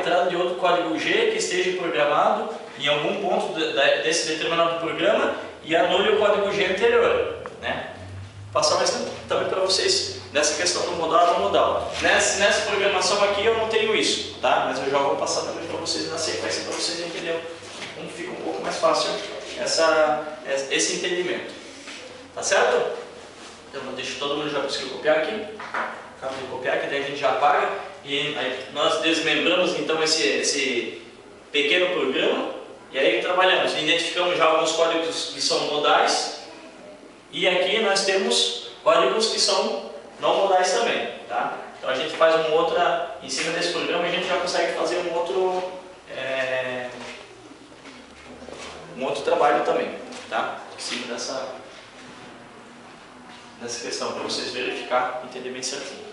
entrada de outro código G que esteja programado em algum ponto desse determinado programa e anule o código G anterior, né? Vou passar um exemplo também para vocês nessa questão do modal e não modal. Nessa programação aqui eu não tenho isso, tá? Mas eu já vou passar também para vocês na sequência para vocês entenderem como fica um pouco mais fácil esse entendimento. Tá certo? Então deixa todo mundo já conseguiu copiar aqui. Acaba de copiar, que daí a gente já apaga. E aí nós desmembramos então esse pequeno programa. E aí trabalhamos, identificamos já alguns códigos que são modais. E aqui nós temos códigos que são não modais também, tá? Então a gente faz uma outra, em cima desse programa a gente já consegue fazer um outro trabalho também, tá? Em cima dessa questão, para vocês verificar e entender bem certinho.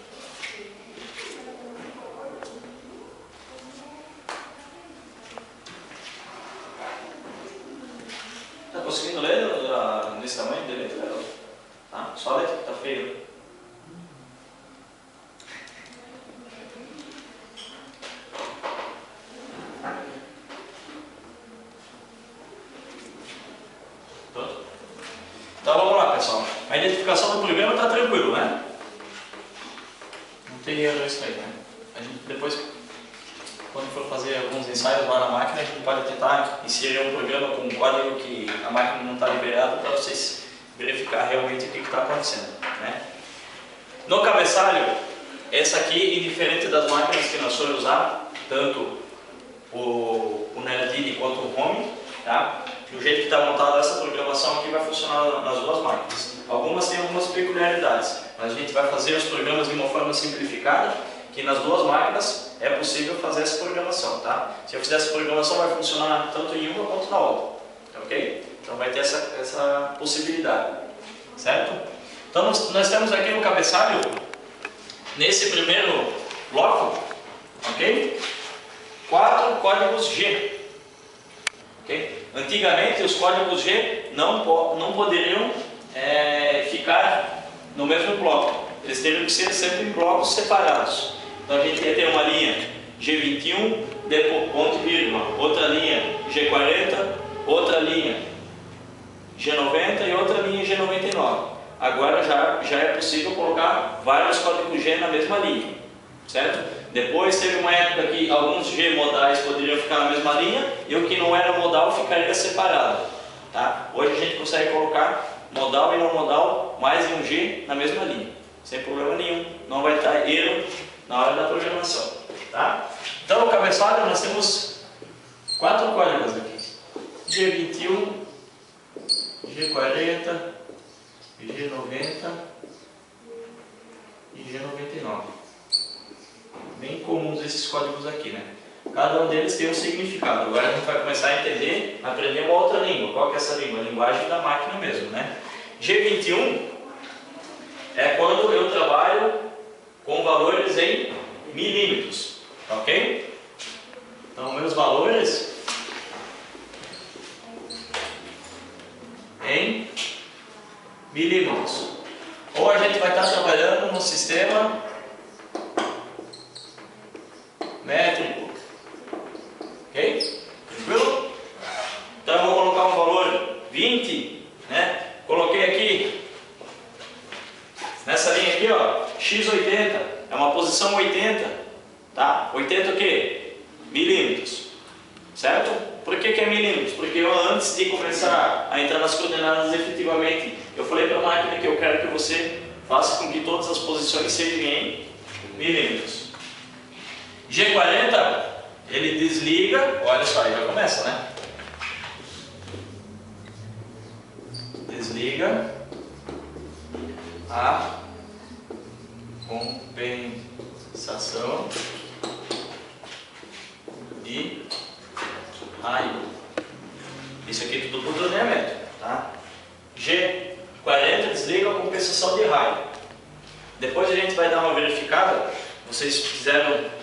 Tá conseguindo ler nesse tamanho de letra? Tá? Só a letra que tá feia. Então vamos lá, pessoal. A identificação do programa está tranquilo, né? Não tem erro isso aí, né? A gente depois, quando for fazer alguns ensaios lá na máquina, a gente pode tentar inserir um programa com um código que a máquina não está liberada para vocês verificar realmente o que está acontecendo, né? No cabeçalho, essa aqui, indiferente das máquinas que nós formos usar, tanto o Nerdini quanto o Home, tá? Do jeito que está montada essa programação aqui vai funcionar nas duas máquinas. Algumas têm algumas peculiaridades, mas a gente vai fazer os programas de uma forma simplificada, que nas duas máquinas é possível fazer essa programação, tá? Se eu fizer essa programação vai funcionar tanto em uma quanto na outra, ok? Então vai ter essa possibilidade, certo? Então nós temos aqui no cabeçalho, nesse primeiro bloco, ok? 4 códigos G. Okay? Antigamente os códigos G não poderiam ficar no mesmo bloco, eles teriam que ser sempre em blocos separados. Então a gente ia ter uma linha G21, depois ponto e vírgula, outra linha G40, outra linha G90 e outra linha G99. Agora já é possível colocar vários códigos G na mesma linha, certo? Depois teve uma época que alguns G modais poderiam ficar na mesma linha e o que não era modal ficaria separado, tá? Hoje a gente consegue colocar modal e não modal mais em um G na mesma linha, sem problema nenhum, não vai estar erro na hora da programação, tá? Então no cabeçalho nós temos 4 códigos aqui: G21, G40, G90 e G99. Bem comuns esses códigos aqui, né? Cada um deles tem um significado. Agora a gente vai começar a entender, aprender uma outra língua. Qual que é essa língua? A linguagem da máquina mesmo, né? G21 é quando eu trabalho com valores em milímetros, ok? Então meus valores em milímetros. Ou a gente vai estar trabalhando no sistema métrico, ok? Tranquilo? Então eu vou colocar um valor 20, né? Coloquei aqui, nessa linha aqui, ó, x80, é uma posição 80, tá? 80 o quê? Milímetros, certo? Por que é milímetros? Porque eu, antes de começar a entrar nas coordenadas efetivamente, eu falei para a máquina que eu quero que você faça com que todas as posições sejam em milímetros. G40, ele desliga, olha só, aí já começa, né? Desliga a compensação de raio. Isso aqui tudo por ordenamento, tá? G40 desliga a compensação de raio. Depois a gente vai dar uma verificada. Vocês fizeram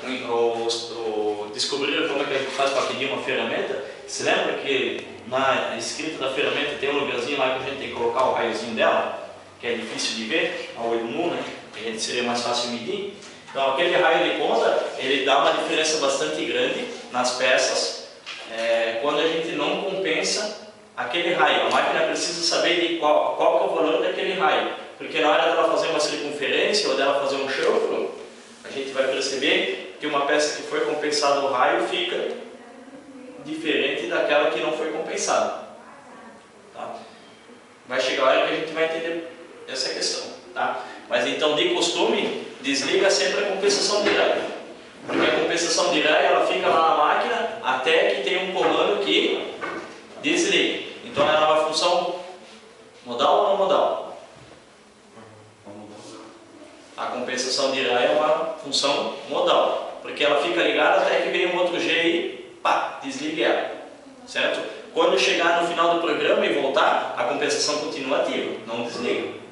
descobriram como é que a gente faz para pedir uma ferramenta? Você lembra que na escrita da ferramenta tem um lugarzinho lá que a gente tem que colocar o raiozinho dela, que é difícil de ver, ao olho nu, né? Que a gente seria mais fácil medir. Então aquele raio de ponta, ele dá uma diferença bastante grande nas peças quando a gente não compensa aquele raio. A máquina precisa saber de qual que é o valor daquele raio, porque na hora dela fazer uma circunferência ou dela fazer um chanfro, a gente vai perceber que uma peça que foi compensada o raio fica diferente daquela que não foi compensada. Tá? Vai chegar a hora que a gente vai entender essa questão. Tá? Mas então, de costume, desliga sempre a compensação de raio, porque a compensação de raio ela fica lá na máquina até que tem um comando que desliga. Então ela é uma função modal ou não modal? A compensação de raio é uma função modal, porque ela fica ligada até que vem um outro G e pá, desliga ela, certo? Quando chegar no final do programa e voltar, a compensação continua ativa, não desliga.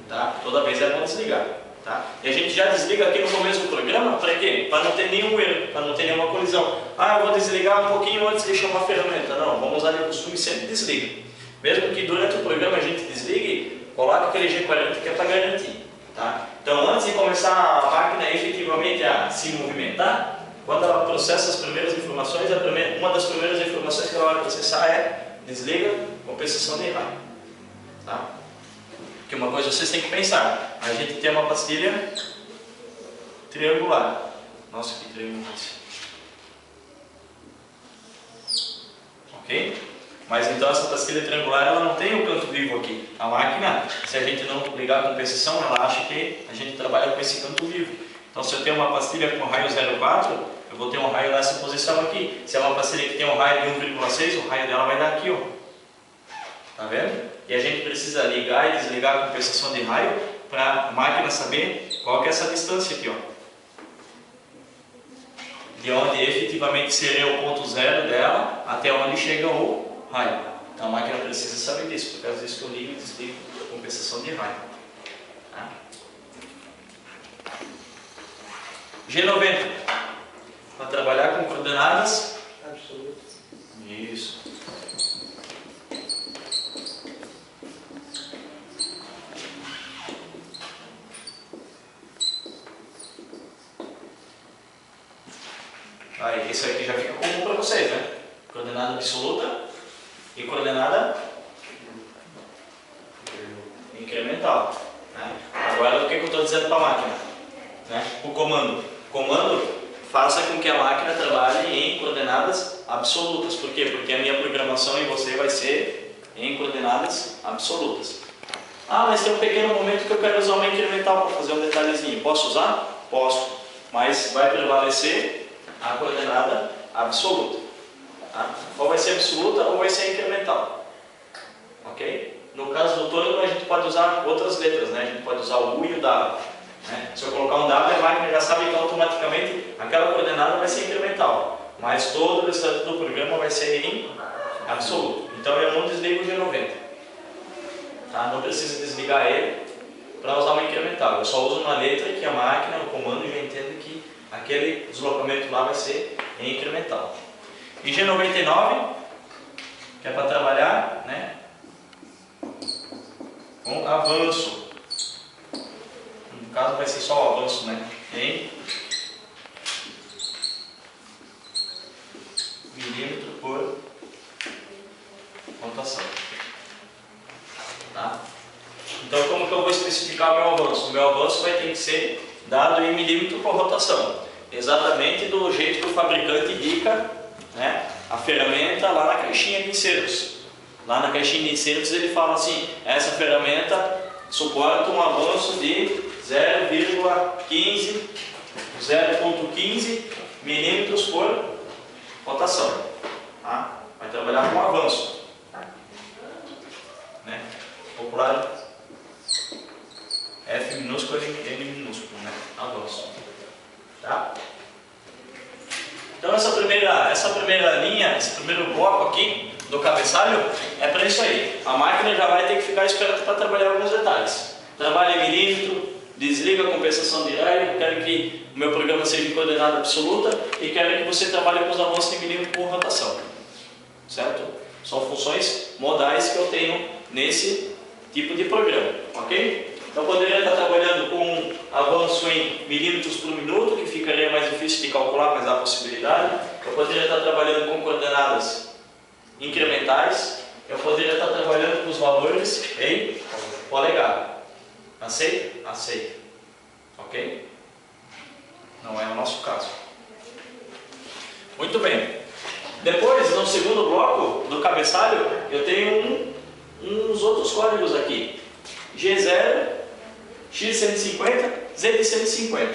Tá? Toda vez é bom desligar. Tá? E a gente já desliga aqui no começo do programa, para quê? Para não ter nenhum erro, para não ter nenhuma colisão. Ah, eu vou desligar um pouquinho antes de chamar a ferramenta. Não, vamos usar de costume, sempre desliga. Mesmo que durante o programa a gente desligue, coloca aquele G40 que é para garantir. Tá? Então, antes de começar a máquina efetivamente a se movimentar, quando ela processa as primeiras informações, uma das primeiras informações que ela vai processar é desliga compensação de raio. Tá? Porque uma coisa vocês têm que pensar, a gente tem uma pastilha triangular. Nossa, que triangular. Ok? Mas então essa pastilha triangular ela não tem o canto vivo aqui. A máquina, se a gente não ligar a compensação, ela acha que a gente trabalha com esse canto vivo. Então se eu tenho uma pastilha com raio 0,4, eu vou ter um raio nessa posição aqui. Se é uma pastilha que tem um raio de 1,6, o raio dela vai dar aqui, ó. Tá vendo? E a gente precisa ligar e desligar a compensação de raio para a máquina saber qual que é essa distância aqui, ó. De onde efetivamente seria o ponto zero dela até onde chega o raio. Então a máquina precisa saber disso, porque às vezes que eu ligo e desligo a compensação de raio. Tá? G90, para trabalhar com coordenadas absolutas. Isso. Aí, isso aqui já fica comum para vocês, né? Coordenada absoluta e coordenada incremental. Né? Agora, o que eu estou dizendo para a máquina? Né? O comando. O comando faça com que a máquina trabalhe em coordenadas absolutas. Por quê? Porque a minha programação em você vai ser em coordenadas absolutas. Ah, mas tem um pequeno momento que eu quero usar uma incremental para fazer um detalhezinho. Posso usar? Posso. Mas vai prevalecer a coordenada absoluta. Tá? Ou vai ser absoluta ou vai ser incremental. Ok? No caso do torno, a gente pode usar outras letras, né? A gente pode usar o U e o W. Né? Se eu colocar um W, a máquina já sabe que automaticamente aquela coordenada vai ser incremental. Mas todo o restante do programa vai ser em absoluto. Então eu não desligo o G90. Tá? Não precisa desligar ele para usar uma incremental. Eu só uso uma letra que a máquina, o comando, já entende que aquele deslocamento lá vai ser em incremental. E G99, que é para trabalhar, né, com avanço. No caso vai ser só o avanço, né, em milímetro por rotação. Tá? Então como que eu vou especificar o meu avanço? O meu avanço vai ter que ser dado em milímetro por rotação, exatamente do jeito que o fabricante indica, né, a ferramenta lá na caixinha de insertos. Lá na caixinha de insertos ele fala assim, essa ferramenta suporta um avanço de 0,15 milímetros por rotação. Tá? Vai trabalhar com avanço. Né? Popular F minúsculo e M minúsculo, né? Avanço. Tá? Então essa primeira linha, esse primeiro bloco aqui do cabeçalho é para isso aí. A máquina já vai ter que ficar esperta para trabalhar alguns detalhes. Trabalha em milímetro, desliga a compensação de raio, quero que o meu programa seja em coordenada absoluta e quero que você trabalhe com os avanços em milímetro por rotação. Certo? São funções modais que eu tenho nesse tipo de programa, ok? Eu poderia estar trabalhando com avanço em milímetros por minuto, que ficaria mais difícil de calcular, mas há possibilidade. Eu poderia estar trabalhando com coordenadas incrementais. Eu poderia estar trabalhando com os valores em polegar. Aceita? Aceita. Ok? Não é o nosso caso. Muito bem. Depois, no segundo bloco do cabeçalho, eu tenho uns outros códigos aqui. G0, X150, Z de 150.